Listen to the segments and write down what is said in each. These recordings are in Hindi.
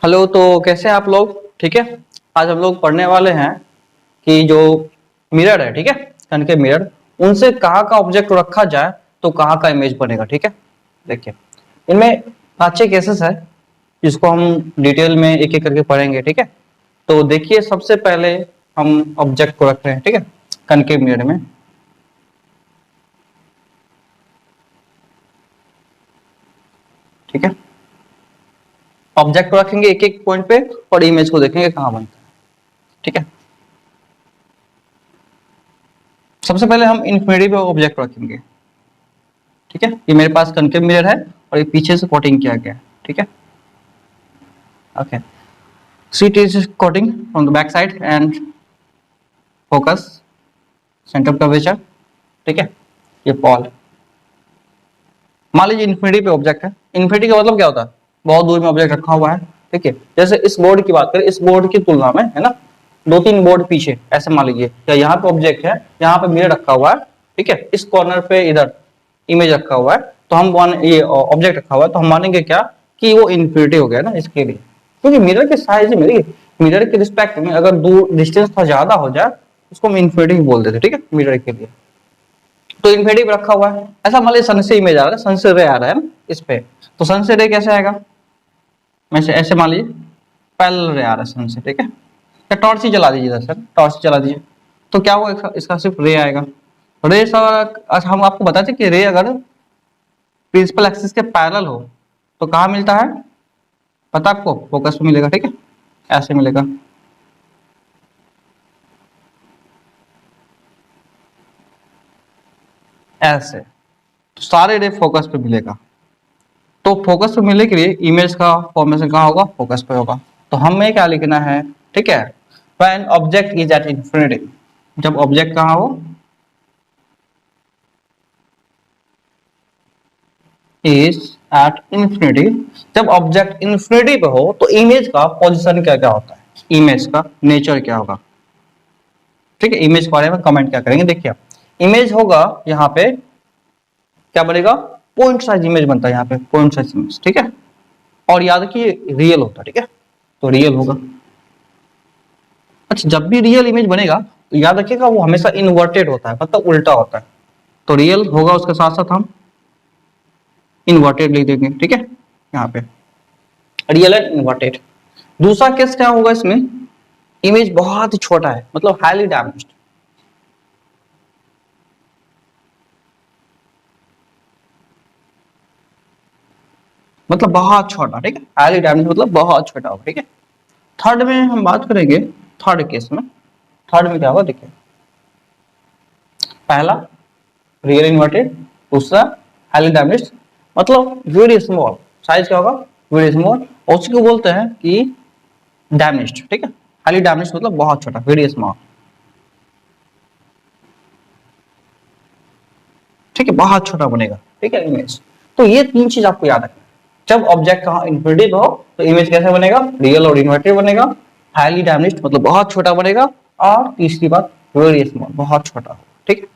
हेलो। तो कैसे हैं आप लोग? ठीक है। आज हम लोग पढ़ने वाले हैं कि जो मिरर है, ठीक है, कनकेव मिरर, उनसे कहाँ का ऑब्जेक्ट रखा जाए तो कहाँ का इमेज बनेगा। ठीक है, देखिए इनमें 5-6 केसेस है जिसको हम डिटेल में एक एक करके पढ़ेंगे। ठीक है, तो देखिए सबसे पहले हम ऑब्जेक्ट को रख रहे हैं, ठीक है, कनकेव मिरर में। ठीक है, ऑब्जेक्ट को रखेंगे एक एक पॉइंट पे और इमेज को देखेंगे कहाँ बनता है। ठीक है, सबसे पहले हम इन्फिनिटी पे ऑब्जेक्ट रखेंगे। ठीक है, ये मेरे पास कनकेव मिरर है और ये पीछे से कोटिंग किया गया है। ठीक है, okay, sheet is coating from the back side and focus centre of curvature. ठीक है, ये पॉल, मान लीजिए इन्फिनिटी पे ऑब्जेक्ट है। इन्फिनिटी का मतलब क्या होता है? बहुत दूर में ऑब्जेक्ट रखा हुआ है। ठीक है, जैसे इस बोर्ड की बात करें, इस बोर्ड की तुलना में, है ना, 2-3 बोर्ड पीछे, ऐसे मान लीजिए या यहाँ पे ऑब्जेक्ट है, यहाँ पे मिरर रखा हुआ है। ठीक है, इस कॉर्नर पे इधर इमेज रखा हुआ है, तो हम ये ऑब्जेक्ट रखा हुआ है, तो हम मानेंगे क्या कि वो इन्फिनिटी हो गया ना इसके लिए, क्योंकि मिरर के साइज में, मिरर के रिस्पेक्ट में अगर दूर डिस्टेंस थोड़ा ज्यादा हो जाए उसको हम इन्फिनिटी बोल देते हैं। ठीक है, मिरर के लिए तो इन्फिनिटी रखा हुआ है। ऐसा मान लीजिए सन से इमेज आ रहा है, सन से रे आ रहा है ना इस पे, तो सन से रे कैसे आएगा? वैसे ऐसे मान लीजिए पैरेलल रे आ रहा है सन से। ठीक है, या टॉर्च ही जला दीजिए इधर सर, टॉर्च चला दीजिए, तो क्या होगा? इसका सिर्फ रे आएगा। रे सर, अच्छा हम आपको बताते कि रे अगर प्रिंसिपल एक्सिस के पैरेलल हो तो कहाँ मिलता है? पता आपको? फोकस पे मिलेगा। ठीक है, ऐसे मिलेगा। ऐसे तो सारे रे फोकस पे मिलेगा। तो फोकस पे मिलने के लिए इमेज का फॉर्मेशन कहाँ होगा? फोकस पे होगा। तो हमें क्या लिखना है? ठीक है, when object is at infinity, जब ऑब्जेक्ट कहाँ हो? इज एट इंफिनिटी, जब ऑब्जेक्ट इंफिनिटी पे हो तो इमेज का पोजीशन क्या क्या होता है, इमेज का नेचर क्या होगा? ठीक है, इमेज के बारे में कमेंट क्या करेंगे? देखिए इमेज होगा यहाँ पे, क्या बनेगा? पॉइंट साइज इमेज बनता है यहाँ पे, पॉइंट साइज इमेज। ठीक है, और याद रखिए रियल होता है। ठीक है, तो रियल होगा। अच्छा, जब भी रियल इमेज बनेगा तो याद रखिएगा वो हमेशा इन्वर्टेड होता है, मतलब उल्टा होता है। तो रियल होगा, उसके साथ साथ हम इन्वर्टेड लिख देंगे। ठीक है, यहाँ पे रियल एंड इन्वर्टेड। दूसरा केस क्या होगा इसमें? इमेज बहुत ही छोटा है, मतलब हाईली डैमेज्ड, मतलब बहुत छोटा। ठीक है, हाईली डैमेज्ड मतलब बहुत छोटा होगा। ठीक है, थर्ड में हम बात करेंगे, थर्ड केस में, थर्ड में क्या होगा देखिए, पहला रियल इन्वर्टेड, दूसरा हाईली डैमेज्ड, मतलब वेरी स्मॉल, साइज क्या होगा? वेरी स्मॉल, और उसको बोलते हैं कि डैमेज्ड। ठीक है, हाईली डैमेज्ड मतलब बहुत छोटा, वेरी स्मॉल। ठीक है, बहुत छोटा बनेगा। ठीक है, इमेज। तो ये तीन चीज आपको याद रखना है। जब ऑब्जेक्ट कहाँ इन्फिनिटी हो तो इमेज कैसे बनेगा? रियल और इन्वर्टेड बनेगा, हाईली डैमेज्ड मतलब बहुत छोटा बनेगा, और तीसरी बात वेरी स्मॉल, बहुत छोटा हो। ठीक है,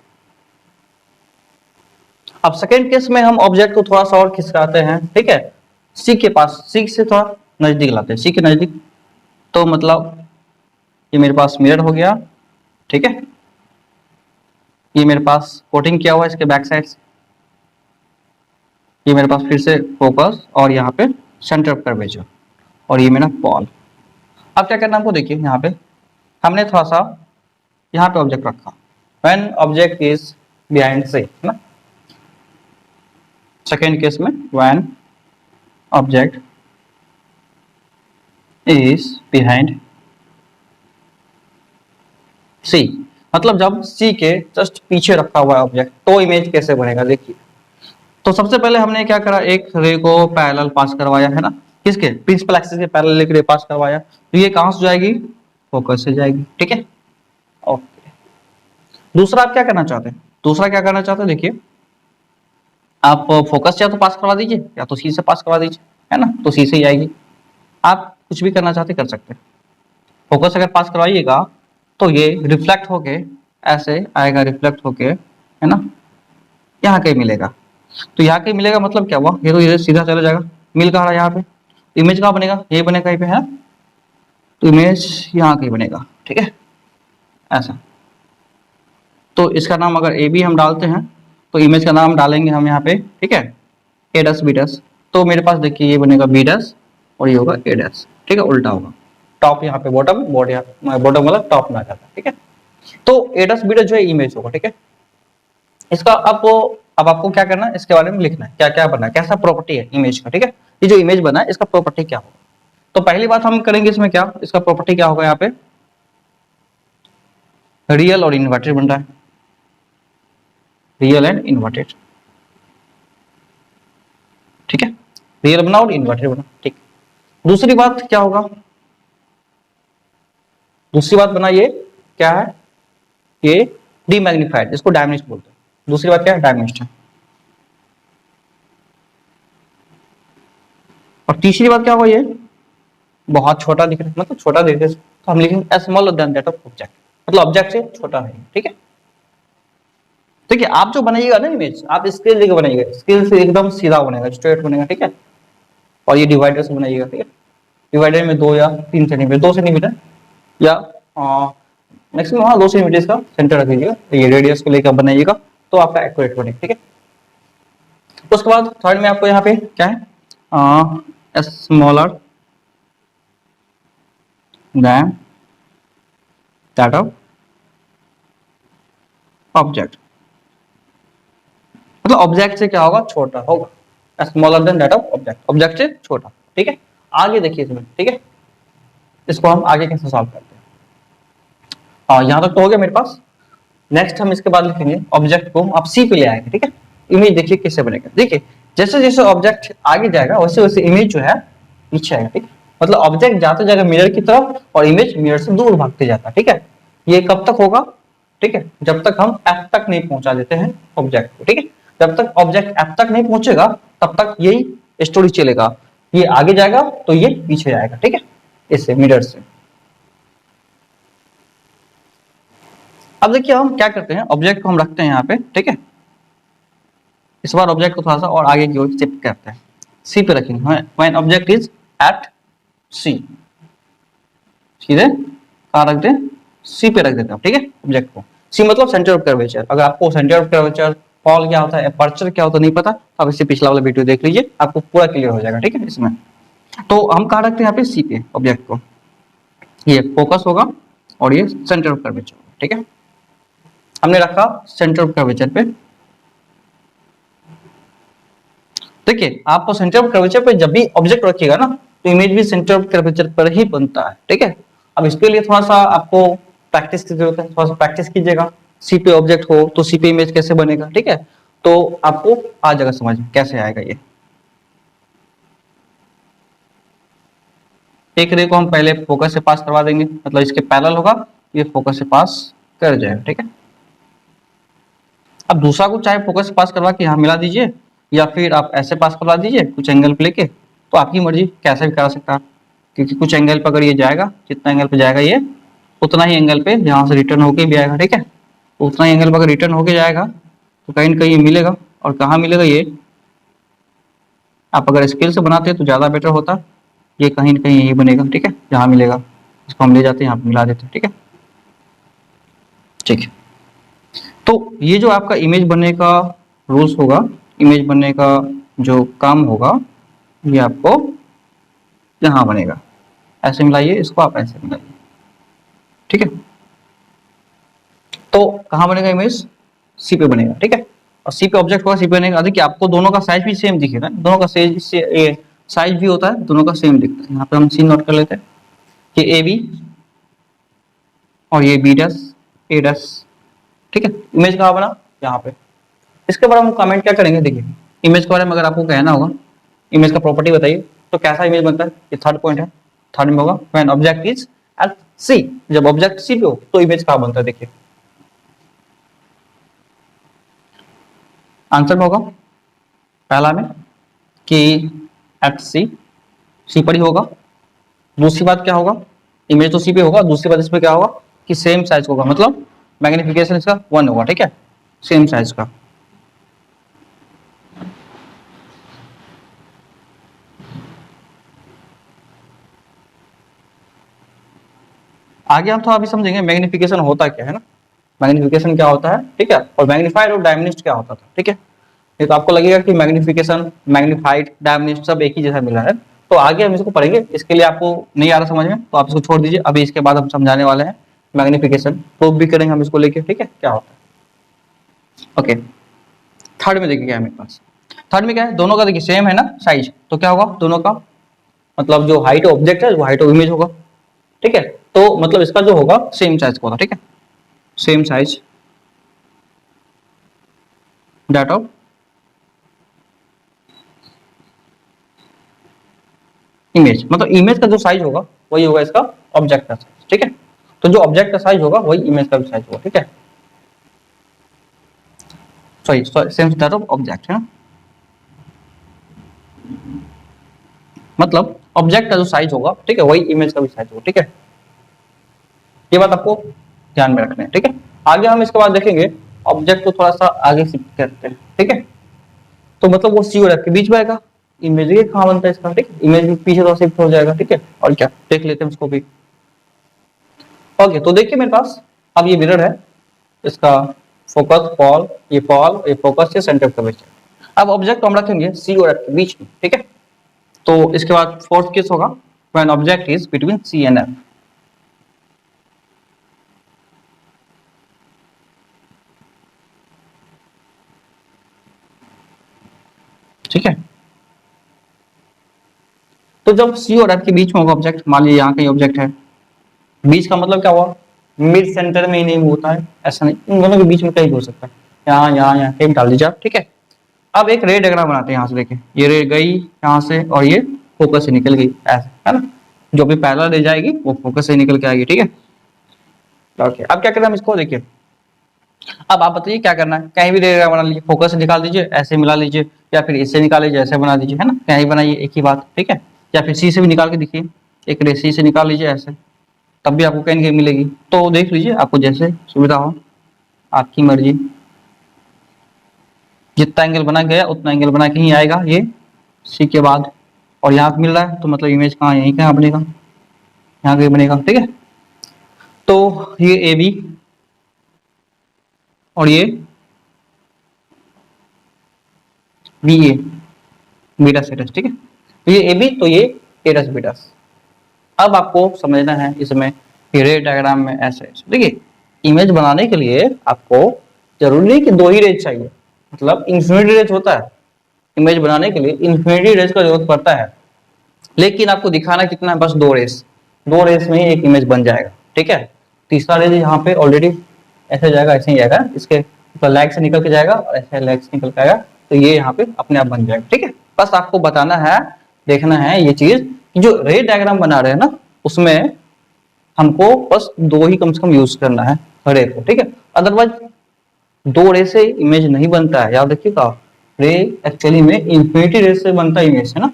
अब सेकेंड केस में हम ऑब्जेक्ट को थोड़ा सा और खिसकाते हैं। ठीक है, सी के पास, सी से थोड़ा नजदीक लाते हैं, सी के नजदीक। तो मतलब ये मेरे पास मिरर हो गया। ठीक है, ये मेरे पास कोटिंग किया हुआ है इसके बैक साइड से, ये मेरे पास फिर से फोकस और यहाँ पे सेंटर ऑफ कर्वेचर, और ये मेरा बॉल। अब क्या करना हमको? देखिए यहाँ पे हमने थोड़ा सा यहाँ पे ऑब्जेक्ट रखा, व्हेन ऑब्जेक्ट इज बिहाइंड से, है ना, सेकेंड केस में व्हेन ऑब्जेक्ट इज बिहाइंड सी, मतलब जब सी के जस्ट पीछे रखा हुआ है ऑब्जेक्ट, तो इमेज कैसे बनेगा? देखिए, तो सबसे पहले हमने क्या करा, एक रे को पैरेलल पास करवाया, है ना, किसके? प्रिंसिपल एक्सिस के पैरेलल एक रे पास करवाया, तो ये कहां से जाएगी? फोकस से जाएगी। ठीक है, ओके। दूसरा आप क्या करना चाहते हैं? दूसरा क्या करना चाहते हैं? देखिए, आप फोकस या तो पास करवा दीजिए या तो सी से पास करवा दीजिए, है ना, तो सी से ही आएगी। आप कुछ भी करना चाहते कर सकते हैं। फोकस अगर पास करवाइएगा तो ये रिफ्लेक्ट होके ऐसे आएगा, रिफ्लेक्ट होके, है ना, यहाँ कहीं मिलेगा। तो यहाँ कहीं मिलेगा मतलब क्या हुआ? ये तो इधर सीधा चला जाएगा, मिल कहाँ रहा है यहाँ पे, इमेज कहाँ बनेगा, ये बनेगा कहीं पे है, तो इमेज यहाँ कहीं बनेगा, ठीक है ऐसा। तो इसका नाम अगर ए बी हम डालते हैं तो इमेज का नाम डालेंगे हम यहाँ पे, ठीक है ए डस बी डस। तो मेरे पास देखिए ये बनेगा बी डस और ये होगा ए डस, ठीक है उल्टा होगा, टॉप यहाँ पे बॉटम, बॉटम वाला टॉप में आ जाता है, ठीक है। तो ए डस बी डस जो है इमेज होगा, ठीक है। इसका अब आपको क्या करना है, इसके बारे में लिखना है क्या क्या बना है, कैसा प्रॉपर्टी है इमेज का, ठीक है। ये जो इमेज बना है इसका प्रॉपर्टी क्या होगा। तो पहली बात हम करेंगे इसमें क्या, इसका प्रॉपर्टी क्या होगा, यहाँ पे रियल और इन्वर्टेड बन रहा है, रियल एंड इन्वर्टेड, ठीक है। रियल बना और इन्वर्टेड बना, ठीक। दूसरी बात क्या होगा, दूसरी बात बना ये क्या है, ये डीमैग्निफाइड, इसको डायमिनिस्ट बोलते हैं। दूसरी बात क्या है, डायमिनिस्ट है। और तीसरी बात क्या होगा, ये बहुत छोटा दिख रहा है, मतलब छोटा दिख रहा है तो हम लिखेंगे smaller than that of object, मतलब ऑब्जेक्ट से छोटा है, ठीक है। देखिए आप जो बनाइएगा ना इमेज, आप स्केल लेके बनाइएगा, स्केल से एकदम सीधा बनेगा, स्ट्रेट बनेगा, ठीक है। और ये डिवाइडर से बनाइएगा, ठीक है। डिवाइडर में 2 या 3 सेंटीमीटर, 2 सेंटीमीटर या मैक्सिमम 2 सेंटीमीटर का सेंटर रख लीजिएगा, तो ये रेडियस को लेकर बनाइएगा तो आपका एक्यूरेट बनेगा, ठीक है। उसके बाद थर्ड में आपको यहाँ पे क्या है, smaller than that of object, मतलब ऑब्जेक्ट से क्या होगा, छोटा होगा, smaller than that of object, object से छोटा, ठीक है। आगे देखिए इसमें, ठीक है, इसको हम आगे कैसे सॉल्व करते हैं। यहाँ तक तो हो गया मेरे पास। नेक्स्ट हम इसके बाद लिखेंगे ऑब्जेक्ट को आप सी पे ले आएंगे, ठीक है। इमेज देखिए कैसे बनेगा, देखिए जैसे जैसे ऑब्जेक्ट आगे जाएगा वैसे वैसे इमेज जो है पीछे आएगा, ठीक है। मतलब ऑब्जेक्ट जाते जाएगा मिरर की तरफ और इमेज मिरर से दूर भागते जाता है, ठीक है। ये कब तक होगा, ठीक है, जब तक हम एफ तक नहीं पहुंचा देते हैं ऑब्जेक्ट को, ठीक है। जब तक ऑब्जेक्ट एफ तक नहीं पहुंचेगा तब तक यही स्टोरी चलेगा, ये आगे जाएगा तो ये पीछे आएगा, ठीक है, इससे मिरर से। अब देखिए हम क्या करते हैं, ऑब्जेक्ट को हम रखते हैं यहाँ पे, ठीक है। इस बार ऑब्जेक्ट को थोड़ा सा और आगे की ओर शिफ्ट करते हैं, सी पे रखेंगे। व्हेन ऑब्जेक्ट इज एट सी, सीधे कहाँ रख दें, सी पे रख देते हैं, ठीक है ऑब्जेक्ट को। सी मतलब सेंटर ऑफ कर्वेचर। अगर आपको सेंटर ऑफ कर्वेचर, फॉल क्या होता है, अपर्चर क्या होता है नहीं पता तो आप इससे पिछला वाला वीडियो देख लीजिए, आपको पूरा क्लियर हो जाएगा, ठीक है इसमें। तो हम कहाँ रखते हैं यहाँ पे, सी पे ऑब्जेक्ट को, ये फोकस होगा और ये सेंटर ऑफ कर्वेचर, ठीक है। हमने रखा सेंटर ऑफ कर्वेचर पे। देखिए आपको सेंटर ऑफ कर्वेचर पे जब भी ऑब्जेक्ट रखिएगा ना तो इमेज भी सेंटर ऑफ कर्वेचर पर ही बनता है, ठीक है। अब इसके लिए थोड़ा सा आपको प्रैक्टिस की जरूरत है, थोड़ा सा प्रैक्टिस कीजिएगा। सी पे ऑब्जेक्ट हो तो सी पे इमेज कैसे बनेगा, ठीक है, तो आपको आ जाएगा समझ कैसे आएगा ये। एक रे को हम पहले फोकस से पास करवा देंगे, मतलब इसके पैरेलल होगा, ये फोकस से पास कर जाएगा, ठीक है। अब दूसरा को चाहे फोकस से पास करवा के यहाँ मिला दीजिए या फिर आप ऐसे पास करवा दीजिए कुछ एंगल पे लेके, तो आपकी मर्जी कैसे भी करा सकता है। क्योंकि कुछ एंगल पर अगर ये जाएगा, जितना एंगल पे जाएगा ये उतना ही एंगल पे यहाँ से रिटर्न होके भी आएगा, ठीक है। उतना ही एंगल पर अगर रिटर्न होके जाएगा तो कहीं ना कहीं ये मिलेगा, और कहाँ मिलेगा ये, आप अगर स्केल से बनाते हैं तो ज्यादा बेटर होता, ये कहीं ना कहीं यही बनेगा, ठीक है, जहाँ मिलेगा इसको हम ले जाते हैं यहाँ पे मिला देते हैं, ठीक है। ठीक है, तो ये जो आपका इमेज बनने का रूल्स होगा, इमेज बनने का जो काम होगा, ये आपको यहाँ बनेगा, ऐसे मिलाइए इसको, आप ऐसे मिलाइए, ठीक है। तो कहाँ बनेगा इमेज, सी पे बनेगा, ठीक है। और सी पे ऑब्जेक्ट होगा, सी पे बनेगा। देखिए आपको दोनों का साइज भी सेम दिखेगा, दोनों का साइज भी होता है, दोनों का सेम दिखता है। यहाँ पे हम सी नोट कर लेते हैं, ये ए बी और ये बी डस ए डस, ठीक है। इमेज कहाँ बना, यहाँ पे। इसके बारे में हम कमेंट क्या करेंगे, देखिए इमेज के बारे में अगर आपको कहना होगा, इमेज का प्रॉपर्टी बताइए तो कैसा इमेज बनता है, ये थर्ड पॉइंट है। थर्ड में होगा व्हेन ऑब्जेक्ट इज एट सी, जब ऑब्जेक्ट सी पे हो तो इमेज कहाँ बनता है, देखिए आंसर में होगा पहला में कि एट सी, सी पर ही होगा। दूसरी बात क्या होगा, इमेज तो सी पे होगा, दूसरी बात इसमें क्या होगा कि सेम साइज होगा, मतलब मैग्निफिकेशन इसका 1 होगा, ठीक है, सेम साइज का। आगे हम थोड़ा अभी समझेंगे मैग्निफिकेशन होता क्या है ना, मैग्निफिकेशन क्या होता है, ठीक है, और मैग्नीफाइड और डायमिनिस्ट क्या होता था, ठीक है। ये तो आपको लगेगा कि मैग्निफिकेशन, मैग्नीफाइड, डायमिनिस्ट सब एक ही जैसा मिला है, तो आगे हम इसको पढ़ेंगे। इसके लिए आपको नहीं आ रहा समझ में तो आप इसको छोड़ दीजिए, अभी इसके बाद हम समझाने वाले हैं मैग्निफिकेशन, प्रूव भी करेंगे हम इसको लेके, ठीक है, क्या होता है। ओके, थर्ड में देखिए क्या है मेरे पास। थर्ड में क्या है, दोनों का देखिए सेम है ना साइज, तो क्या होगा दोनों का, मतलब जो हाइट ऑब्जेक्ट है वो हाइट ऑफ इमेज होगा, ठीक है। तो मतलब इसका जो होगा सेम साइज का होगा, ठीक है, same size that of image, मतलब इमेज का जो साइज होगा वही होगा इसका ऑब्जेक्ट का साइज, ठीक है। तो जो ऑब्जेक्ट का साइज होगा वही इमेज का भी साइज होगा, ठीक है, sorry same that of object है ना, मतलब ऑब्जेक्ट का जो साइज होगा, ठीक है, वही इमेज का भी साइज होगा, ठीक है। ये बात आपको ध्यान में रखना है, ठीक है। आगे हम इसके बाद देखेंगे ऑब्जेक्ट को थोड़ा सा आगे शिफ्ट करते हैं, ठीक है। तो मतलब वो सी और एफ के बीच में आएगा, इमेज ये कहाँ बनता है इसका, ठीक है, इमेज भी पीछे थोड़ा शिफ्ट हो जाएगा, ठीक है। और क्या देख लेते हैं उसको भी। ओके, तो देखिए मेरे पास अब ये मिरर है, इसका फोकस फॉल, ये फोकस से सेंटर के बीच है। अब ऑब्जेक्ट हम रखेंगे सी और एफ के बीच में, ठीक है। तो इसके बाद फोर्थ केस होगा when object is between C and F, ठीक है। तो जब सी और एफ के बीच में होगा ऑब्जेक्ट, मान लीजिए यहाँ कहीं ऑब्जेक्ट है, बीच का मतलब क्या हुआ, मिड सेंटर में ही नहीं होता है, ऐसा नहीं, इन दोनों के बीच में कहीं भी हो सकता है, यहाँ यहाँ यहाँ कहीं डाल दीजिए आप, ठीक है। अब एक रे डायग्राम बनाते हैं, यहाँ से देखें, ये रे गई यहाँ से और ये फोकस से निकल गई, ऐसे है ना, जो भी पैरेलल ले जाएगी वो फोकस से निकल के आएगी, ठीक है। ओके, अब क्या करना है हम इसको देखिए, अब आप बताइए क्या करना है, कहीं भी रे डायग्राम बना लीजिए, फोकस से निकाल दीजिए, ऐसे मिला लीजिए, या फिर इससे निकाल लीजिए, ऐसे बना दीजिए, है ना, कहीं बनाइए एक ही बात, ठीक है। या फिर सी से भी निकाल के देखिए, एक रे सी से निकाल लीजिए ऐसे, तब भी आपको कहीं कहीं मिलेगी, तो देख लीजिए आपको जैसे सुविधा हो, आपकी मर्जी, जितना एंगल बना गया उतना एंगल बना के ही आएगा ये सी के बाद, और यहाँ पे मिल रहा है तो मतलब इमेज कहाँ, यहीं कहाँ बनेगा, यहाँ कहीं बनेगा, ठीक है। तो ये ए बी और ये बी ए, बीटा सेटस, ठीक है। तो ये ए बी, तो ये एटस बीटस। अब आपको समझना है इसमें रे डायग्राम में ऐसे ऐसे देखिए, इमेज बनाने के लिए आपको जरूरी नहीं कि दो ही रेज चाहिए, मतलब इन्फिनिटी रेज होता है, इमेज बनाने के लिए इन्फिनिटी रेज का जरूरत पड़ता है, लेकिन आपको दिखाना कितना है, बस दो रेस, दो रेस में ही एक इमेज बन जाएगा, ठीक है। तीसरा रेस यहाँ पे ऑलरेडी ऐसे जाएगा, ऐसे ही जाएगा, इसके लेग से निकल के जाएगा और ऐसे लेग से निकल के आएगा, तो ये यहाँ पे अपने आप बन जाएगा, ठीक है। बस आपको बताना है, देखना है ये चीज कि जो रे डायग्राम बना रहे हैं ना, उसमें हमको बस दो ही कम से कम यूज करना है रे को, ठीक है। अदरवाइज दो रे से इमेज नहीं बनता है, याद रखिएगा, रे एक्चुअली में इंफिनिटी रे से बनता है इमेज, है ना।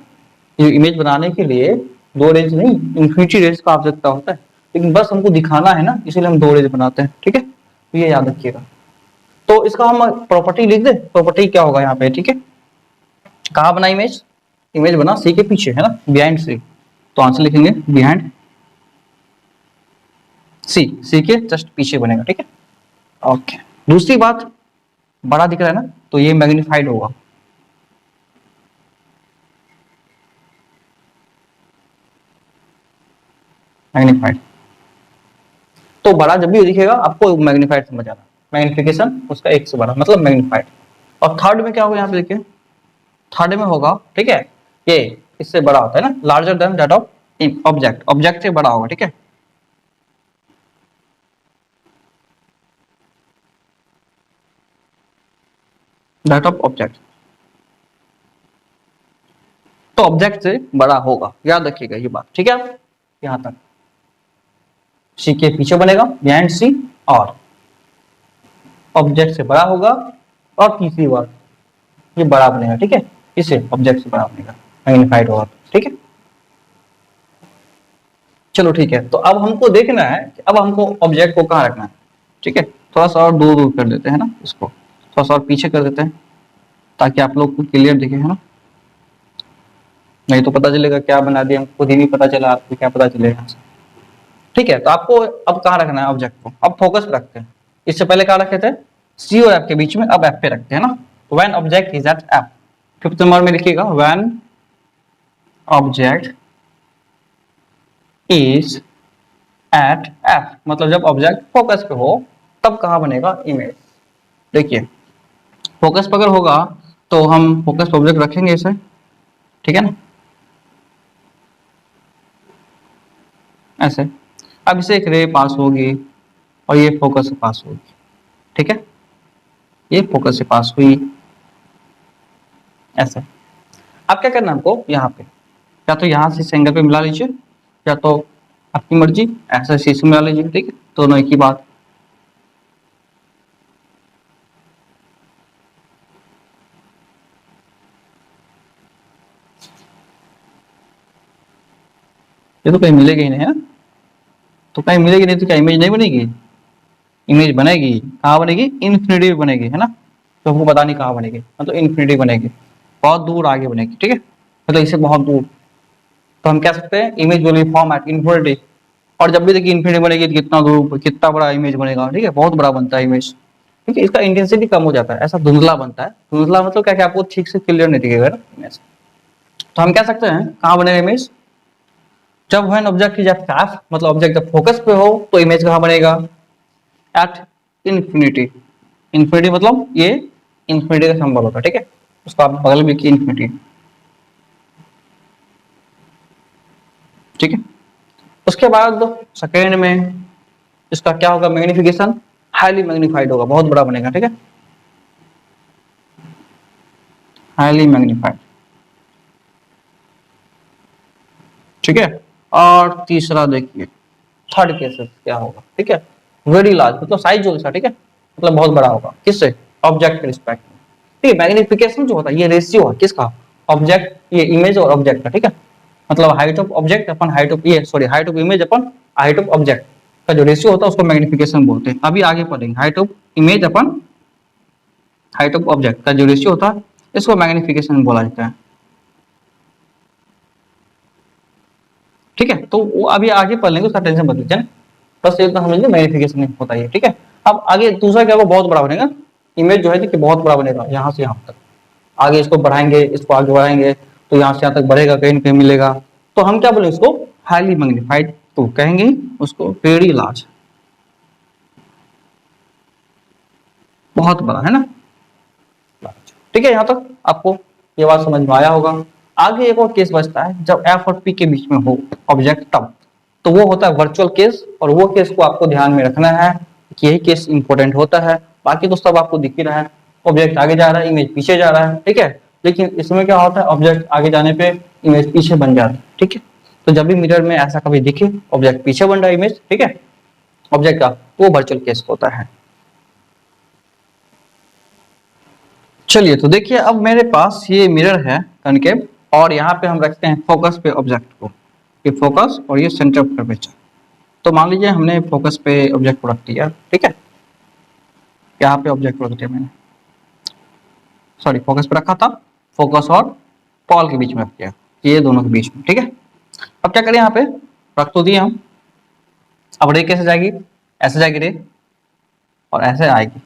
ये इमेज बनाने के लिए दो रेज नहीं, इंफिनिटी रेज का आवश्यकता होता है, लेकिन बस हमको दिखाना है ना, इसीलिए हम दो रेज बनाते हैं, ठीक है, तो ये याद रखिएगा। तो इसका हम प्रॉपर्टी लिख दे, प्रॉपर्टी क्या होगा यहाँ पे, ठीक है, कहाँ बना इमेज, इमेज बना सी के पीछे, है ना, बिहाइंड सी, तो आंसर लिखेंगे बिहाइंड सी, सी के जस्ट पीछे बनेगा, ठीक है। ओके, दूसरी बात, बड़ा दिख रहा है ना, तो ये मैग्नीफाइड होगा, मैग्नीफाइड, तो बड़ा जब भी दिखेगा आपको मैग्नीफाइड समझ आना, मैग्निफिकेशन उसका एक से बड़ा मतलब मैग्नीफाइड। और थर्ड में क्या होगा यहाँ पे देखिए, थर्ड में होगा, ठीक है, ये इससे बड़ा होता है ना, larger than that of object, object से बड़ा होगा, ठीक है। दैट ऑफ ऑब्जेक्ट, तो ऑब्जेक्ट से बड़ा होगा, याद रखिएगा ये बात, ठीक है। यहां तक सी के पीछे बनेगा बिहाइंड सी, और ऑब्जेक्ट से बड़ा होगा, और तीसरी बात ये बड़ा बनेगा, ठीक है, इसे ऑब्जेक्ट से बड़ा बनेगा, मैग्नीफाइड होगा, ठीक है। चलो ठीक है, तो अब हमको देखना है कि अब हमको ऑब्जेक्ट को कहाँ रखना है, ठीक है। थोड़ा सा और दूर दूर कर देते हैं ना इसको, थोड़ा सा और पीछे कर देते हैं, ताकि आप लोग को क्लियर दिखे, है ना, नहीं तो पता चलेगा क्या बना दिया, हमको खुद ही नहीं पता चला, आपको क्या पता चलेगा। ठीक है, तो आपको अब कहाँ रखना है ऑब्जेक्ट को, अब फोकस पे रखते हैं। इससे पहले कहाँ रखे थे, सी और एफ के बीच में, अब एफ पे रखते हैं ना। When object is at F, fifth number में लिखिएगा when object is at F, मतलब जब ऑब्जेक्ट फोकस पे हो तब कहाँ बनेगा इमेज। देखिए फोकस पर अगर होगा तो हम फोकस पे ऑब्जेक्ट रखेंगे इसे, ठीक है ना, ऐसे। अब इसे एक रे पास होगी और ये फोकस से पास होगी, ठीक है, ये फोकस से पास हुई ऐसे। अब क्या करना है आपको, यहाँ पे या तो यहाँ से इस एंगल पे मिला लीजिए, या तो आपकी मर्जी ऐसे शीशे मिला लीजिए, ठीक है, दोनों एक ही बात। ये तो कहीं मिलेगी ही नहीं है, तो कहीं मिलेगी नहीं तो क्या इमेज नहीं बनेगी, इमेज बनेगी। कहाँ बनेगी, इन्फिनिटी बनेगी, है ना, तो हमको पता नहीं कहाँ बनेगी, मतलब इन्फिनिटी बनेगी, बहुत दूर आगे बनेगी, ठीक है, मतलब इससे बहुत दूर। तो हम कह सकते हैं image will be form at infinity. और जब भी देखिए इन्फिनिटी बनेगी तो कितना दूर, कितना बड़ा इमेज बनेगा, ठीक है, बहुत बड़ा बनता है इमेज, ठीक है। इसका इंटेंसिटी कम हो जाता है, ऐसा धुंधला बनता है। धुंधला मतलब क्या कि आपको ठीक से क्लियर नहीं दिखेगा ना इमेज। तो हम कह सकते हैं कहाँ बनेगा इमेज, जब when object is at F, मतलब ऑब्जेक्ट जब फोकस पे हो तो इमेज कहाँ बनेगा, एट इन्फिनिटी। इन्फिनिटी मतलब ये इन्फिनिटी का सिंबल होता है, ठीक है, उसको आप बगल में लिखिए इन्फिनिटी, ठीक है। उसके बाद सेकेंड में इसका क्या होगा, मैग्निफिकेशन, हाईली मैग्नीफाइड होगा, बहुत बड़ा बनेगा, ठीक है, हाईली मैग्नीफाइड, ठीक है। और तीसरा देखिए थर्ड केसेस क्या होगा, ठीक है, वेरी लार्ज, मतलब साइज जो है, ठीक है, मतलब बहुत बड़ा होगा, किससे, ऑब्जेक्ट के रिस्पेक्ट में, ठीक है। मैग्निफिकेशन जो होता है ये रेशियो है किसका, ऑब्जेक्ट, ये इमेज और ऑब्जेक्ट का, ठीक है, मतलब हाइट ऑफ ऑब्जेक्ट अपन हाइट ऑफ, ये सॉरी, हाइट ऑफ इमेज अपन हाइट ऑफ ऑब्जेक्ट का जो रेशियो होता है उसको मैग्निफिकेशन बोलते हैं। अभी आगे पढ़ेंगे, हाइट ऑफ इमेज अपन हाइट ऑफ ऑब्जेक्ट का जो रेशियो होता है इसको मैग्निफिकेशन बोला जाता है, ठीक है। तो वो अभी आगे पढ़ लेंगे, उसका टेंशन मत लीजिए, बस इतना समझ लीजिए मैग्निफिकेशन होता है, ठीक है। अब आगे दूसरा क्या होगा, बहुत बड़ा बनेगा इमेज जो है, देखिए बहुत बड़ा बनेगा, यहाँ से यहाँ तक, आगे इसको बढ़ाएंगे, इसको आगे बढ़ाएंगे तो यहाँ से यहाँ तक बढ़ेगा, कहीं ना कहीं मिलेगा, तो हम क्या बोलेंगे उसको, हाईली मैग्नीफाइड, तो कहेंगे उसको वेरी लार्ज, बहुत बड़ा, है ना, ठीक है। यहाँ तक आपको ये बात समझ में आया होगा। आगे एक और केस बचता है, जब एफ और पी के बीच में हो ऑब्जेक्ट तब, तो वो होता है वर्चुअल केस, और वो केस को आपको ध्यान में रखना है कि यही केस इंपॉर्टेंट होता है। बाकी तो सब आपको दिख ही रहा है, ऑब्जेक्ट आगे जा रहा है, इमेज पीछे जा रहा है, ठीक है, लेकिन इसमें क्या होता है, ऑब्जेक्ट आगे जाने पे इमेज पीछे बन जाती है, ठीक है। तो जब भी मिरर में ऐसा कभी दिखे ऑब्जेक्ट पीछे बन रहा है इमेज, ठीक है, ऑब्जेक्ट का, वो वर्चुअल केस होता है। चलिए तो देखिए अब मेरे पास ये मिरर है कनकेव, और यहाँ पे हम रखते हैं फोकस पे ऑब्जेक्ट को, ये फोकस और ये सेंटर ऑफ कर्वेचर। तो मान लीजिए हमने फोकस पे ऑब्जेक्ट को रख दिया, ठीक है, यहाँ पे ऑब्जेक्ट को रख दिया मैंने, सॉरी फोकस पे रखा था, फोकस और पॉल के बीच में रख दिया, ये दोनों के बीच में, ठीक है। अब क्या करें, यहाँ पे रख तो दिए हम, अब रे कैसे जाएगी, ऐसे जाएगी रे, और ऐसे आएगी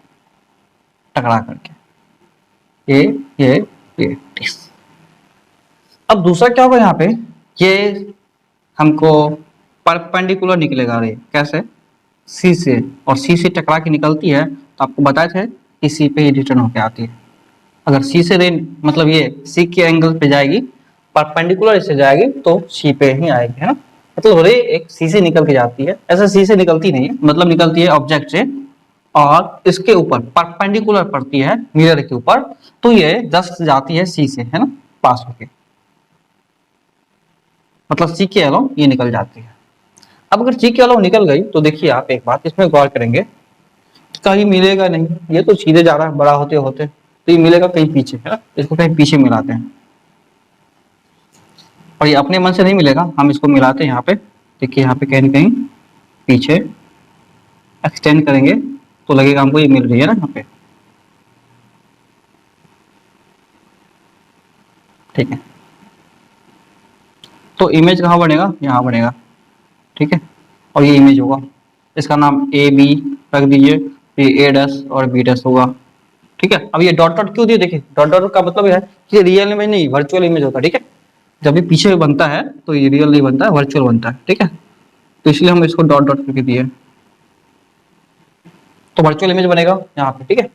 टकरा करके, ये ये ये। अब दूसरा क्या होगा, यहाँ पे ये हमको परपेंडिकुलर निकलेगा रे, कैसे, सी से, और सी से टकरा के निकलती है, तो आपको बताए थे कि सी पे ही रिटर्न होके आती है। अगर सी से रे, मतलब ये सी के एंगल पे जाएगी, परपेंडिकुलर इससे जाएगी तो सी पे ही आएगी, है ना, मतलब रे एक सी से निकल के जाती है, ऐसे सी से निकलती नहीं है, मतलब निकलती है ऑब्जेक्ट से और इसके ऊपर परपेंडिकुलर पड़ती है मिरर के ऊपर, तो ये जस्ट जाती है सी से, है ना, पास होके, मतलब सी के अलाउ ये निकल जाती है। अब अगर सी के अलाउ निकल गई तो देखिए आप एक बात इसमें गौर करेंगे, कहीं मिलेगा नहीं, ये तो सीधे जा रहा है बड़ा होते होते, तो ये मिलेगा कहीं पीछे, है ना, इसको कहीं पीछे मिलाते हैं, और ये अपने मन से नहीं मिलेगा, हम इसको मिलाते हैं यहाँ पे, देखिए यहाँ पे कहीं ना कहीं पीछे एक्सटेंड करेंगे तो लगेगा हमको ये मिल रही है ना यहाँ पे, ठीक है। तो इमेज कहाँ बनेगा, यहाँ बनेगा, ठीक है, और ये इमेज होगा, इसका नाम ए बी रख दीजिए, ये ए डैश और बी डैश होगा, ठीक है। अब ये डॉट डॉट क्यों दिए, देखिए डॉट डॉट का मतलब है कि रियल इमेज नहीं वर्चुअल इमेज होता है, ठीक है। जब भी पीछे बनता है तो ये रियल नहीं बनता है, वर्चुअल बनता है, ठीक है। तो इसलिए हम इसको डॉट डॉट करके दिए, तो वर्चुअल इमेज बनेगा यहाँ पे, ठीक है।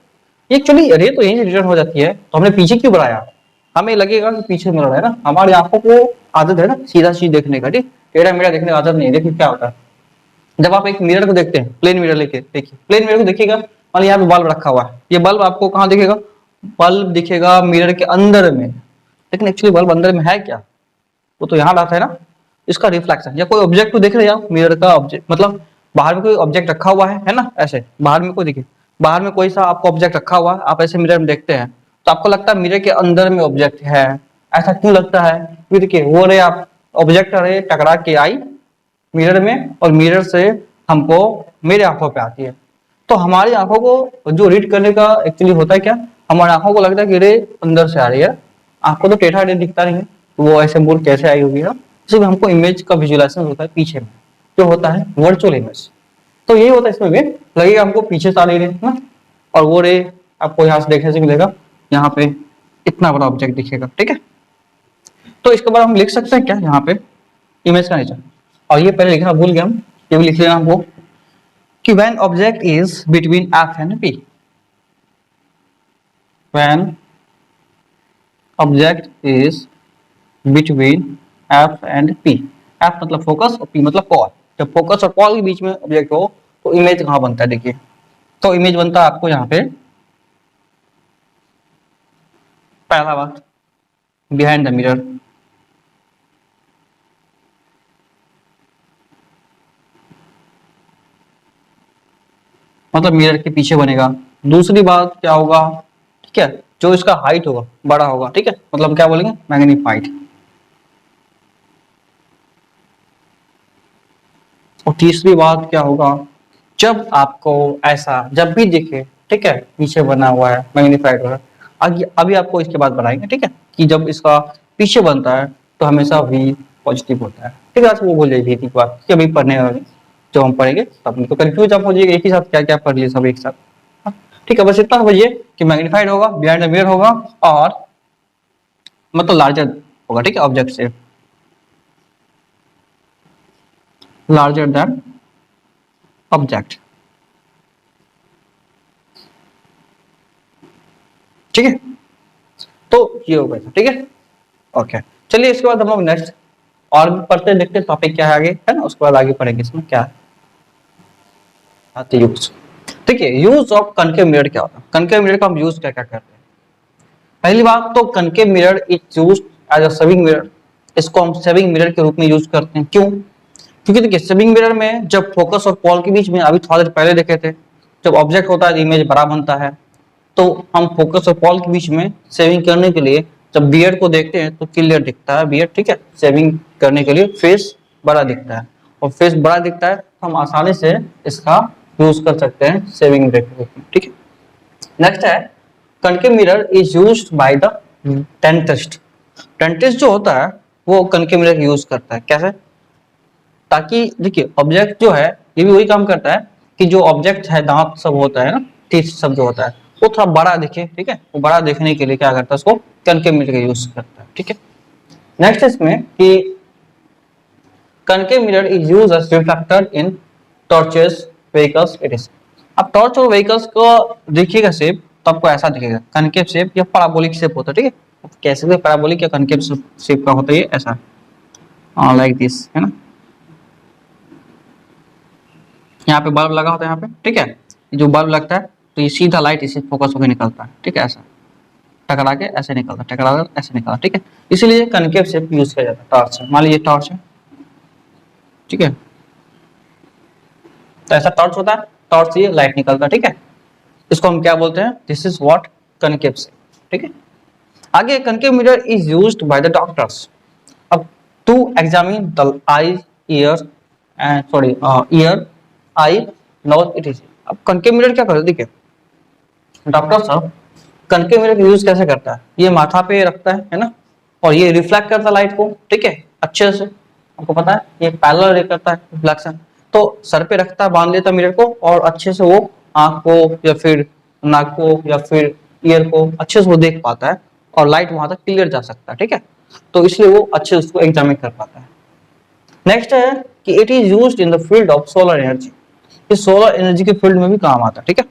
एक्चुअली रे तो यहीं से रिटर्न हो जाती है, तो हमने पीछे क्यों बढ़ाया, हमें लगेगा कि पीछे मिरर है ना, हमारी आंखों को आदत है ना सीधा चीज देखने का, ठीक, टेढ़ा मेढ़ा देखने की आदत नहीं है। देखिए क्या होता है, जब आप एक मिरर को देखते हैं, प्लेन मिरर लेके देखिए, प्लेन मिरर को देखिएगा, मान लीजिए यहाँ पे बल्ब रखा हुआ है, ये बल्ब आपको कहाँ दिखेगा, बल्ब दिखेगा मिरर के अंदर में, लेकिन एक्चुअली बल्ब अंदर में है क्या, वो तो यहाँ रहता है ना, इसका रिफ्लेक्शन। या कोई ऑब्जेक्ट को देख रहे हैं आप, मिरर का ऑब्जेक्ट मतलब बाहर में कोई ऑब्जेक्ट रखा हुआ है ना, ऐसे बाहर में कोई देखिए, बाहर में कोई सा आपको ऑब्जेक्ट रखा हुआ है, आप ऐसे मिरर में देखते हैं तो आपको लगता है मिरर के अंदर में ऑब्जेक्ट है, ऐसा क्यों लगता है, क्योंकि देखिए वो रे आप ऑब्जेक्ट रे टकरा के आई मिरर में, और मिरर से हमको मेरे आंखों पे आती है, तो हमारी आंखों को जो रीड करने का एक्चुअली होता है क्या, हमारी आंखों को लगता है कि रे अंदर से आ रही है, आपको तो टेढ़ा रे दिखता नहीं है, तो वो ऐसे मुड़ कैसे आई होगी ना, इसलिए हमको इमेज का विजुअलाइजेशन होता है पीछे में, जो होता है वर्चुअल इमेज। तो यही होता है इसमें भी, लगेगा हमको पीछे से आ रही रे ना, और वो रे आपको यहाँ से देखने से मिलेगा, यहाँ पे इतना बड़ा ऑब्जेक्ट दिखेगा, ठीक है। तो इसके बाद हम लिख सकते हैं क्या यहाँ पे इमेज का नेचर, और ये पहले लिखना भूल गए हम, ये भी लिख लेना हमको कि when object is between f and p, when object is between f and p, f मतलब फोकस और p मतलब पॉल, जब फोकस और पॉल के बीच में ऑब्जेक्ट हो तो इमेज कहाँ बनता है, देखिए तो इमेज बनता है आपको यहाँ पे, पहला बात बिहाइंड द मिरर, मतलब मिरर के पीछे बनेगा। दूसरी बात क्या होगा, ठीक है, जो इसका हाइट होगा बड़ा होगा, ठीक है, मतलब क्या बोलेंगे मैग्नीफाइड। और तीसरी बात क्या होगा, जब आपको ऐसा जब भी दिखे, ठीक है, पीछे बना हुआ है मैग्नीफाइड हो, अभी आपको इसके बाद बनाएंगे, ठीक है, कि जब इसका पीछे बनता है तो हमेशा v पॉजिटिव होता है, ठीक है। आज वो बोल जाइए v की बात कि अभी पढ़ने वाले जो हम पढ़ेंगे तब तो कंफ्यूज आप हो जाइएगा, एक ही साथ क्या क्या पढ़ लिए सब एक साथ, हाँ, ठीक है। बस इतना समझिए कि मैग्नीफाइड होगा, बिहाइंड द मिरर होगा, और मतलब लार्जर होगा, ठीक है, ऑब्जेक्ट से लार्जर देन ऑब्जेक्ट, ठीक है। तो ये हो गया, ठीक है, ओके। चलिए इसके बाद हम लोग नेक्स्ट और भी पढ़ते देखते टॉपिक क्या है आगे, है ना, उसके बाद आगे पढ़ेंगे इसमें क्या आते यूज, ठीक है। यूज ऑफ कनकेव मिरर क्या होता है, कनकेव मिरर का हम यूज क्या क्या करते हैं। पहली बात तो concave mirror is used as a shaving mirror, इसको हम सेविंग मिरर के रूप में यूज करते हैं, क्यों, क्योंकि देखिए सेविंग मिरर में जब फोकस और पॉल के बीच में, अभी थोड़ा देर पहले देखे थे, जब ऑब्जेक्ट होता है इमेज बड़ा बनता है, तो हम फोकस और पॉल के बीच में सेविंग करने के लिए जब बियर्ड को देखते हैं तो क्लियर दिखता है बियर्ड, ठीक है, सेविंग करने के लिए फेस बड़ा दिखता है, और फेस बड़ा दिखता है तो हम आसानी से इसका यूज कर सकते हैं सेविंग मिरर के रूप में, ठीक है। नेक्स्ट है concave mirror is used by the dentist, dentist जो होता है वो कनकेव मिरर यूज करता है, कैसे, ताकि देखिए ऑब्जेक्ट जो है ये भी वही काम करता है कि जो ऑब्जेक्ट है दांत सब होता है ना, टीथ सब जो होता है वो थोड़ा बड़ा दिखे, ठीक है, वो बड़ा देखने के लिए क्या करता है उसको कनकेव मिरर का यूज करता है, ठीक है। नेक्स्ट इसमें कि concave mirror is used as reflector in torches vehicles it is. अब टॉर्च और व्हीकल्स को देखिएगा शेप तो आपको ऐसा दिखेगा कनकेव शेप या पैराबोलिक शेप होता है, ठीक है, कैसे भी पैराबोलिक या कनकेव शेप का होता है ये ऐसा, लाइक दिस, है ना, यहाँ पे बल्ब लगा होता है यहाँ पे, ठीक है, जो बल्ब लगता है तो ये सीधा लाइट इसे फोकस होकर निकलता है, ठीक है, ऐसा टकरा के ऐसे निकलता है, टकरा कर ऐसे निकलता, ठीक है, इसीलिए कनकेव शेप यूज किया जाता है टॉर्च से। मान लीजिए टॉर्च है, ठीक है, तो ऐसा टॉर्च होता है, टॉर्च से लाइट निकलता है, ठीक है, इसको हम क्या बोलते हैं, this is what concave shape, ठीक है। आगे concave mirror is used by the doctors अब to examine the eye ear and sorry ear eye nose it is. अब कनकेव मिरर क्या करता है, देखिए डॉक्टर साहब कनकेव मिरर का यूज कैसे करता है, ये माथा पे रखता है ना, और ये रिफ्लेक्ट करता है लाइट को, ठीक है, अच्छे से, आपको पता है ये पैरेलल रे करता है रिफ्लेक्शन, तो सर पे रखता है, बांध लेता मिरर को, और अच्छे से वो आंख को या फिर नाक को या फिर ईयर को अच्छे से वो देख पाता है, और लाइट वहां तक क्लियर जा सकता है, ठीक है। तो इसलिए वो अच्छे से उसको एग्जामिन कर पाता है। नेक्स्ट है कि it is used in the field of solar energy, इस सोलर एनर्जी के फील्ड में भी काम आता है, ठीक है।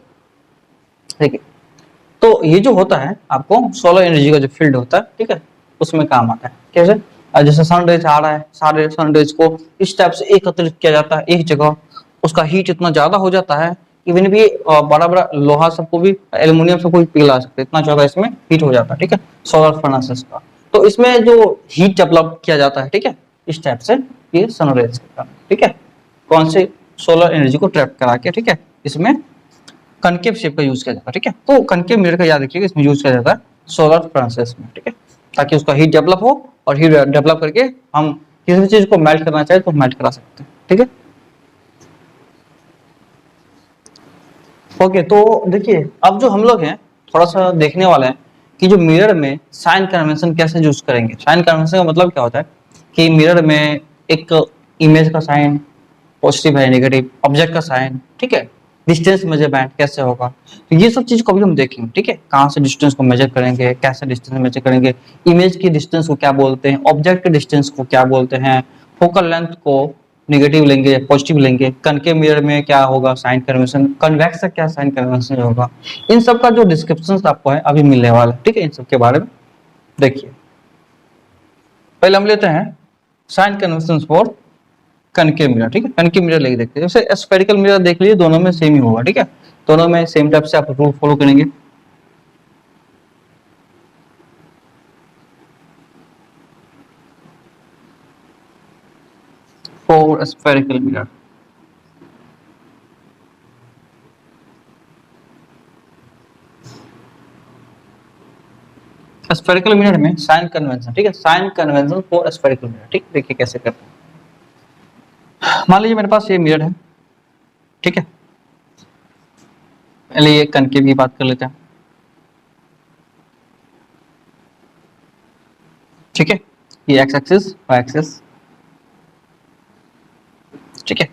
देखिए, तो ये जो होता है आपको सोलर एनर्जी का जो फील्ड होता है, ठीक है, उसमें काम आता है। कैसे? जैसे सन रेज आ रहा है, सारे सन रेज को इस टाइप से एकत्रित किया जाता है एक जगह, उसका हीट इतना ज्यादा हो जाता है, इवन भी बड़ा बड़ा लोहा सबको भी, एल्युमिनियम सबको भी पिघला सकते, इतना ज्यादा इसमें हीट हो जाता है, ठीक है, सोलर फर्नेसेस का। तो इसमें जो हीट डेवलप किया जाता है, ठीक है, इस टाइप से, ये सन रेज का, ठीक है, कौन से सोलर एनर्जी को ट्रैप करा के, ठीक है, इसमें कनकेव शेप का यूज किया जाता है, ठीक है। तो कनकेव मिरर का याद रखिएगा, इसमें यूज किया जाता है सोलर फर्नेसेस में, ठीक है, ताकि उसका हीट डेवलप हो, और हीट डेवलप करके हम किसी भी चीज को मेल्ट करना चाहे तो मेल्ट करा सकते हैं, ठीक है। ओके, तो देखिए अब जो हम लोग हैं थोड़ा सा देखने वाले हैं कि जो मिरर में साइन कन्वेंशन कैसे यूज करेंगे। साइन कन्वेंशन का मतलब क्या होता है कि मिरर में एक इमेज का साइन पॉजिटिव है, नेगेटिव, ऑब्जेक्ट का साइन, ठीक है, डिस्टेंस मेजरमेंट कैसे होगा, तो ये सब चीज को भी हम देखेंगे, ठीक है, कहाँ से डिस्टेंस को मेजर करेंगे, कैसे डिस्टेंस मेजर करेंगे, इमेज की डिस्टेंस को क्या बोलते हैं, ऑब्जेक्ट के डिस्टेंस को क्या बोलते हैं, फोकल लेंथ को नेगेटिव लेंगे पॉजिटिव लेंगे, कनकेव मिरर में क्या होगा साइन कन्वेंशन, कन्वेक्स का क्या साइन कन्वेंशन होगा, इन सब का जो डिस्क्रिप्शन आपको है अभी मिलने वाला है, ठीक है। इन सब के बारे में देखिए, पहले हम लेते हैं sign convention for concave mirror, ठीक है, कनकेव मिरर लेके देखते हैं। जैसे स्फेरिकल मिरर देख लीजिए, दोनों में सेम ही होगा, ठीक है, दोनों में सेम टाइप से आप रूल फॉलो करेंगे। For spherical mirror, spherical mirror में साइन कन्वेंशन, ठीक है, sign convention for spherical mirror, ठीक, देखिए कैसे करते हैं। मान लीजिए मेरे पास ये मिरर है, ठीक है, पहले ये कनकेव की बात कर लेते हैं, ठीक है, ये एक्स एक्सिस वाई एक्सिस, ठीक है।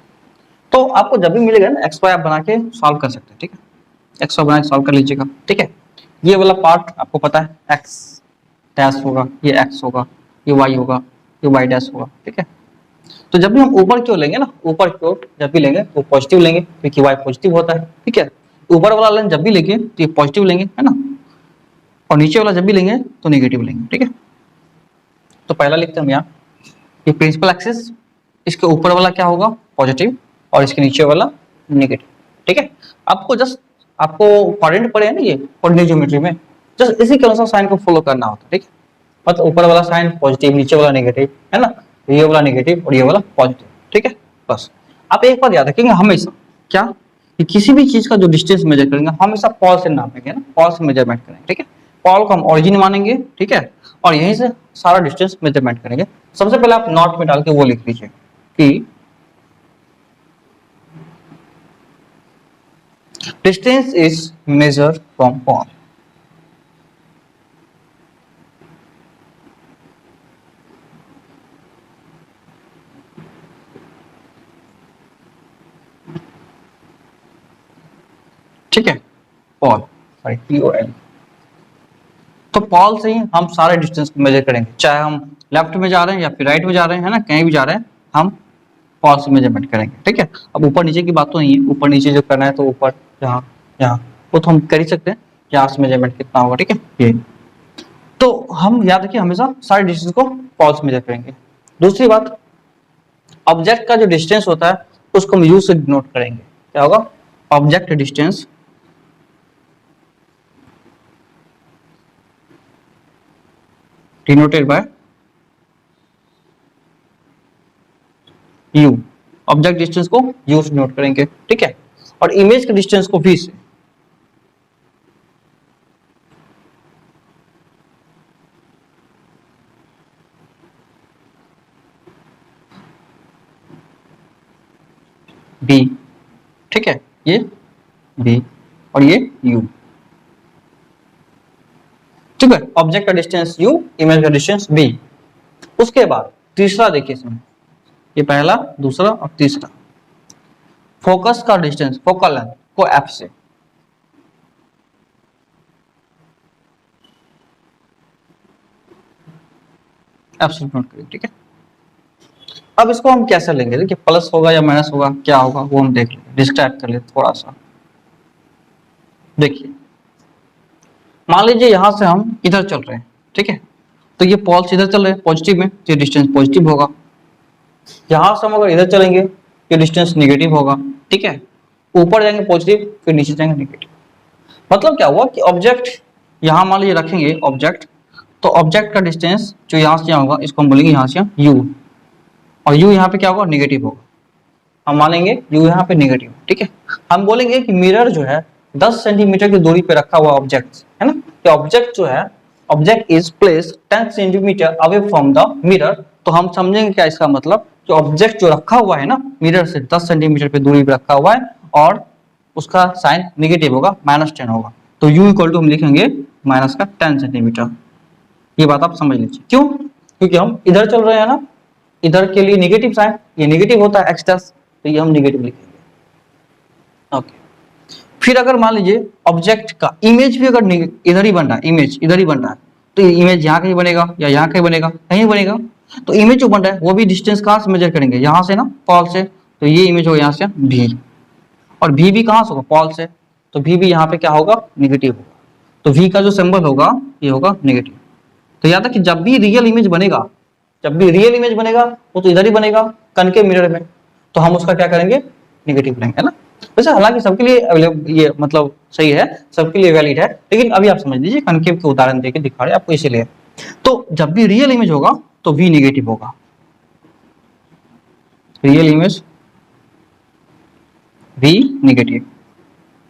तो आपको जब भी मिलेगा ना एक्स वाई आप बना के सॉल्व कर सकते हैं, ठीक है, एक्स वाई बना के सॉल्व कर लीजिएगा, ठीक है। ये वाला पार्ट आपको पता है एक्स डैश होगा, ये एक्स होगा, ये वाई होगा, ये वाई डैश होगा, ठीक है। तो जब भी हम ऊपर की ओर लेंगे ना, ऊपर की ओर जब भी लेंगे तो पॉजिटिव लेंगे क्योंकि वाई पॉजिटिव होता है, ठीक है। ऊपर वाला लाइन जब भी लेंगे तो ये पॉजिटिव लेंगे, है ना, और नीचे वाला जब भी लेंगे तो नेगेटिव लेंगे, ठीक है। तो पहला लिखते हैं हम यहाँ, ये प्रिंसिपल एक्सिस, इसके ऊपर वाला क्या होगा पॉजिटिव, और इसके नीचे वाला नेगेटिव, ठीक है। आपको जस्ट आपको कोऑर्डिनेट पड़े हैं ना ये कोऑर्डिनेट ज्योमेट्री में, जस्ट इसी के अनुसार साइन को फॉलो करना होता है, ठीक है। मतलब ऊपर वाला साइन पॉजिटिव, नीचे वाला नेगेटिव, है ना, ये वाला नेगेटिव और ये वाला पॉजिटिव, ठीक है। बस आप एक बात याद रखेंगे हमेशा, क्या, कि किसी भी चीज का जो डिस्टेंस मेजर करेंगे हमेशा पॉल से नापेंगे ना, पॉल से मेजरमेंट करेंगे, ठीक है। पॉल को हम ओरिजिन मानेंगे, ठीक है, और यहीं से सारा डिस्टेंस मेजरमेंट करेंगे। सबसे पहले आप नोट में डाल के वो लिख लीजिए कि distance is measured from pole, ठीक है, पॉल, सॉरी POL। तो पॉल से ही हम सारे डिस्टेंस को मेजर करेंगे, चाहे हम लेफ्ट में जा रहे हैं या फिर राइट में जा रहे हैं, है ना, कहीं भी जा रहे हैं हम पॉल से मेजरमेंट करेंगे, ठीक है। अब ऊपर नीचे की बात तो नहीं है, ऊपर नीचे जो करना है तो ऊपर यहाँ यहाँ वो तो हम कर ही सकते हैं, यहाँ से मेजरमेंट कितना होगा, ठीक है, ये। तो हम याद रखिए हमेशा सारे डिस्टेंस को पॉल से मेजर करेंगे। दूसरी बात, ऑब्जेक्ट का जो डिस्टेंस होता है उसको हम यू से डिनोट करेंगे, क्या होगा, object distance denoted by you, object distance को यू से डिनोट करेंगे, ठीक है, और इमेज के डिस्टेंस को वी से, बी, ठीक है, ये बी और ये यू, ठीक है, ऑब्जेक्ट का डिस्टेंस यू, इमेज का डिस्टेंस बी। उसके बाद तीसरा देखिए इसमें, ये पहला, दूसरा और तीसरा, फोकस का डिस्टेंस, फोकल लेंथ को एफ से, एफ से नोट करिए, ठीक है। अब इसको हम कैसे लेंगे, देखिए प्लस होगा या माइनस होगा, क्या होगा वो हम देख लेंगे, डिस्क्राइब कर लेते थोड़ा सा। देखिए मान लीजिए यहां से हम इधर चल रहे हैं, ठीक है, तो ये पॉल्स इधर चल रहे हैं पॉजिटिव में, तो ये डिस्टेंस पॉजिटिव होगा। यहां से हम अगर इधर चलेंगे ये डिस्टेंस नेगेटिव होगा, ठीक है। ऊपर जाएंगे पॉजिटिव, फिर नीचे जाएंगे नेगेटिव। मतलब क्या हुआ कि ऑब्जेक्ट यहां मान लीजिए रखेंगे ऑब्जेक्ट, तो ऑब्जेक्ट का डिस्टेंस जो यहां से यहाँ होगा इसको हम बोलेंगे यहां से यू, और यू यहाँ पे क्या होगा, नेगेटिव होगा। हम मानेंगे यू यहाँ पे नेगेटिव, ठीक है। हम बोलेंगे कि मिरर जो है 10 सेंटीमीटर की दूरी पे रखा हुआ ऑब्जेक्ट है ना, कि ऑब्जेक्ट जो है, object is placed 10 centimetre away from the mirror. तो हम समझेंगे क्या इसका मतलब, जो ऑब्जेक्ट जो रखा हुआ है ना मिरर से 10 सेंटीमीटर पे दूरी पे रखा हुआ है और उसका साइन नेगेटिव होगा, -10 होगा। तो u इक्वल टू हम लिखेंगे माइनस का 10 सेंटीमीटर। ये बात आप समझ लीजिए, क्यों, क्योंकि हम इधर चल रहे हैं ना, इधर के लिए नेगेटिव साइन, ये नेगेटिव होता है x10, तो ये हम नेगेटिव लिखेंगे। ओके, फिर अगर मान लीजिए ऑब्जेक्ट का इमेज भी अगर इधर ही बन रहा है, इमेज इधर ही बन रहा है, तो ये इमेज यहाँ कहीं बनेगा या यहाँ कहीं बनेगा, कहीं बनेगा। तो इमेज जो बन रहा है वो भी डिस्टेंस कहाँ से मेजर करेंगे, यहाँ से ना, पॉल से। तो ये इमेज होगा यहाँ से भी, और भी कहाँ से होगा, पॉल से। तो भी यहाँ पे क्या होगा, नेगेटिव होगा। तो v का जो सिंबल होगा ये होगा नेगेटिव। तो याद है कि जब भी रियल इमेज बनेगा, जब भी रियल इमेज बनेगा वो तो इधर ही बनेगा कनकेव मिरर में, तो हम उसका क्या करेंगे, नेगेटिव लेंगे, है ना। वैसे हालांकि सबके लिए ये मतलब सही है, सबके लिए वैलिड है, लेकिन अभी आप समझ लीजिए कनकेव के उदाहरण देके दिखा रहे हैं आपको इसीलिए। तो जब भी रियल इमेज होगा तो v नेगेटिव होगा, real image v negative,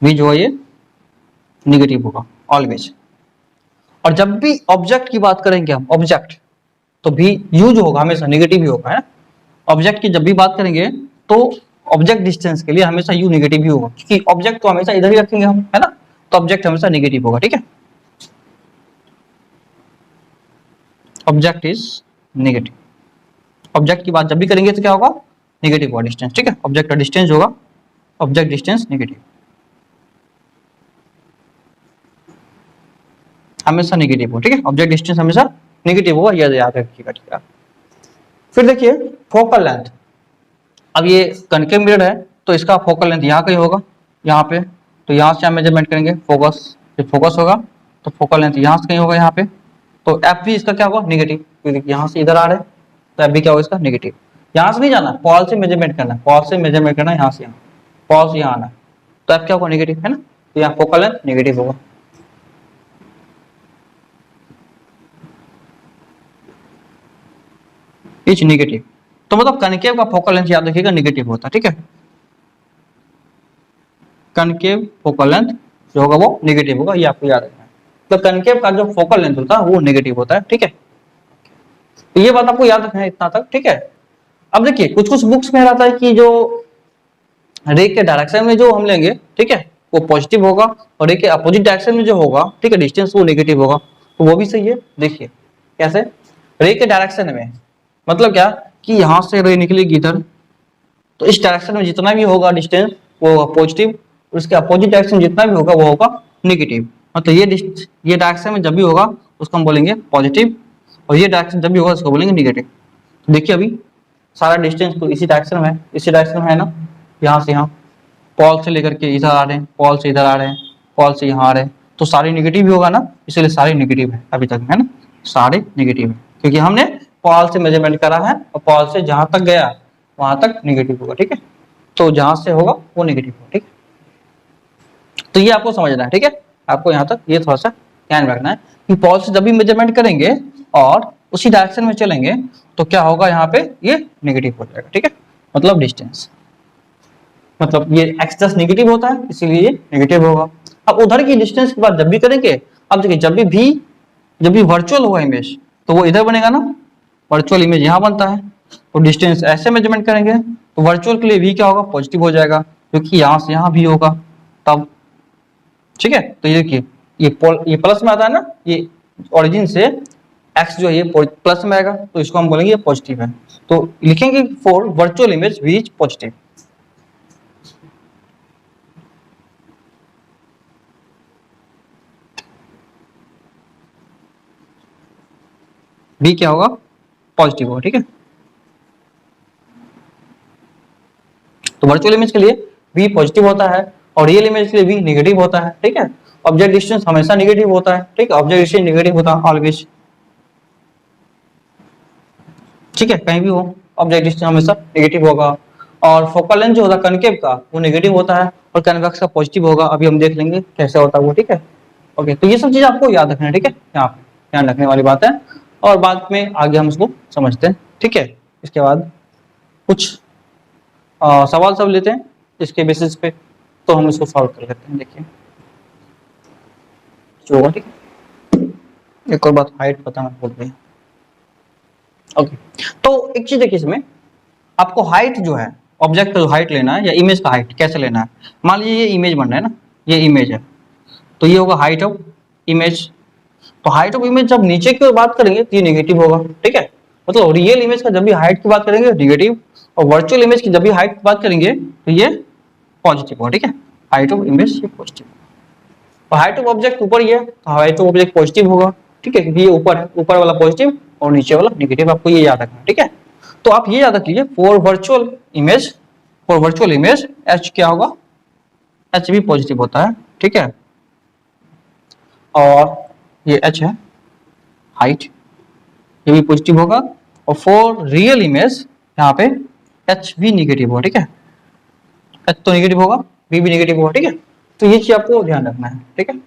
v जो है ये नेगेटिव होगा ऑलवेज। और जब भी ऑब्जेक्ट की बात करेंगे हम, ऑब्जेक्ट, तो भी u जो होगा हमेशा नेगेटिव ही होगा, है। ऑब्जेक्ट की जब भी बात करेंगे तो ऑब्जेक्ट डिस्टेंस के लिए हमेशा u नेगेटिव ही होगा, क्योंकि ऑब्जेक्ट तो हमेशा इधर ही रखेंगे हम, है ना, तो ऑब्जेक्ट हमेशा नेगेटिव होगा, ठीक है। ऑब्जेक्ट इज नेगेटिव, ऑब्जेक्ट की बात जब भी करेंगे तो क्या होगा, नेगेटिव होगा डिस्टेंस, ठीक है। ऑब्जेक्ट का डिस्टेंस होगा, ऑब्जेक्ट डिस्टेंस नेगेटिव, हमेशा नेगेटिव हो, ठीक है। ऑब्जेक्ट डिस्टेंस हमेशा नेगेटिव होगा, ये याद रखिएगा, ठीक है। फिर देखिए फोकल लेंथ, अब ये कनकेव मिरर है तो इसका फोकल लेंथ यहाँ कहीं होगा, यहाँ पे। तो यहाँ से हम मेजरमेंट करेंगे फोकस, जब फोकस होगा तो फोकल लेंथ यहाँ से कहीं होगा, यहाँ पे। तो एफ भी इसका क्या होगा, नेगेटिव, क्योंकि यहाँ से इधर आ रहे हैं, तो एफ भी क्या होगा इसका, नेगेटिव। यहाँ से नहीं जाना, पॉल से मेजरमेंट करना है, पॉल से मेजरमेंट करना है, यहाँ से यहाँ, पॉल से यहाँ आना है, तो एफ क्या होगा, नेगेटिव, है ना। तो यहाँ फोकल लेंथ नेगेटिव होगा। इच नेगेटिव, तो मतलब कनकेव का फोकल लेंथ याद रखिएगा नेगेटिव होता है, ठीक है। कनकेव फोकल लेंथ जो होगा वो नेगेटिव होगा, ये आपको याद रखना है। तो कनकेव का जो फोकल लेंथ होता है वो नेगेटिव होता है, ठीक है। तो ये बात आपको याद रखना है इतना तक, ठीक है। अब देखिए कुछ कुछ बुक्स में रहता है कि जो रे के डायरेक्शन में जो हम लेंगे, ठीक है, वो पॉजिटिव होगा, और रे के अपोजिट डायरेक्शन में जो होगा, ठीक है, डिस्टेंस वो नेगेटिव होगा। तो वो भी सही है। देखिए कैसे, रे के डायरेक्शन में मतलब क्या कि यहां से रे निकलेगी इधर, तो इस डायरेक्शन में जितना भी होगा डिस्टेंस वो होगा पॉजिटिव, उसके अपोजिट डायरेक्शन जितना भी होगा वो होगा नेगेटिव। मतलब ये डायरेक्शन में जब भी होगा उसको हम बोलेंगे पॉजिटिव, और ये डायरेक्शन जब भी होगा उसको बोलेंगे नेगेटिव। तो देखिए अभी सारा डिस्टेंस तो इसी डायरेक्शन में है, इसी डायरेक्शन में है ना, यहाँ से यहाँ, पॉल से लेकर के इधर आ रहे हैं, पॉल से इधर आ रहे हैं, पॉल से यहाँ आ रहे हैं, तो सारे नेगेटिव ही होगा ना, इसलिए सारे नेगेटिव है अभी तक, है ना, सारे नेगेटिव है, क्योंकि हमने पॉल से मेजरमेंट करा है, और पॉल से जहां तक गया वहां तक नेगेटिव होगा, ठीक है। तो जहां से होगा वो नेगेटिव होगा, ठीक है। तो ये आपको समझना है, ठीक है, आपको यहाँ तक ये थोड़ा सा ध्यान रखना है कि पॉल से जब भी मेजरमेंट करेंगे और उसी डायरेक्शन में चलेंगे तो क्या होगा, यहाँ पे ये नेगेटिव हो जाएगा, ठीक है। मतलब डिस्टेंस, मतलब ये x10 नेगेटिव होता है इसीलिए ये नेगेटिव होगा। अब उधर की डिस्टेंस की बात जब भी करेंगे, अब देखिए जब भी वर्चुअल होगा इमेज तो वो इधर बनेगा ना, वर्चुअल इमेज यहाँ बनता है, तो डिस्टेंस ऐसे मेजरमेंट करेंगे तो वर्चुअल के लिए v क्या होगा, पॉजिटिव हो जाएगा, क्योंकि यहाँ से यहाँ भी होगा तब, ठीक है। तो ये देखिए ये प्लस में आता है ना, ये ओरिजिन से x जो है ये प्लस में आएगा, तो इसको हम बोलेंगे ये पॉजिटिव है। तो लिखेंगे for virtual image v is positive, v क्या होगा, पॉजिटिव होगा, ठीक है। तो वर्चुअल इमेज के लिए v पॉजिटिव होता है और रियल इमेज के लिए v नेगेटिव होता है, ठीक है। ऑब्जेक्ट डिस्टेंस हमेशा नेगेटिव होता है, ठीक है, ऑब्जेक्ट डिस्टेंस नेगेटिव होता है ऑलवेज, ठीक है, कहीं भी हो ऑब्जेक्ट डिस्टेंस हमेशा नेगेटिव होगा। और फोकल लेंथ जो होता है कनकेव का वो नेगेटिव होता है और कन्वेक्स का पॉजिटिव होगा, अभी हम देख लेंगे कैसे होता है वो, ठीक है। ओके, तो ये सब चीज आपको याद रखना है, ठीक है, यहाँ पे ध्यान रखने वाली बात है और बाद में आगे हम इसको समझते हैं, ठीक है। इसके बाद कुछ सवाल सब लेते हैं इसके बेसिस पे, तो हम इसको सॉल्व कर लेते हैं। देखिए जो होगा, ठीक है। एक और बात हाइट पता मैं भूल गई। ओके, तो एक चीज देखिए इसमें, आपको हाइट जो है ऑब्जेक्ट का जो हाइट लेना है या इमेज का हाइट कैसे लेना है। मान लीजिए ये इमेज बन रहा है ना, ये इमेज है, तो ये होगा हाइट ऑफ इमेज। तो हाइट ऑफ इमेज जब नीचे की ओर बात करेंगे तो ये नेगेटिव होगा, ठीक है। मतलब रियल इमेज का जब भी हाइट की बात करेंगे नेगेटिव, और वर्चुअल इमेज की जब भी हाइट की बात करेंगे तो ये पॉजिटिव होगा, ठीक है। हाइट ऑफ इमेज ये पॉजिटिव, और हाइट ऑफ ऑब्जेक्ट ऊपर ही है तो हाइट ऑफ ऑब्जेक्ट पॉजिटिव होगा, ठीक है, क्योंकि ये ऊपर है, ऊपर वाला पॉजिटिव और नीचे वाला नेगेटिव, आपको ये याद रखना है, ठीक है। तो आप ये याद रख लीजिए फॉर वर्चुअल इमेज एच क्या होगा, एच भी पॉजिटिव होता है, ठीक है। और ये एच है हाइट, ये भी पॉजिटिव होगा। और फॉर रियल इमेज यहाँ पे एच भी नेगेटिव होगा, ठीक है, एच तो नेगेटिव होगा, बी भी नेगेटिव होगा, ठीक है। तो ये चीज आपको ध्यान रखना है, ठीक है।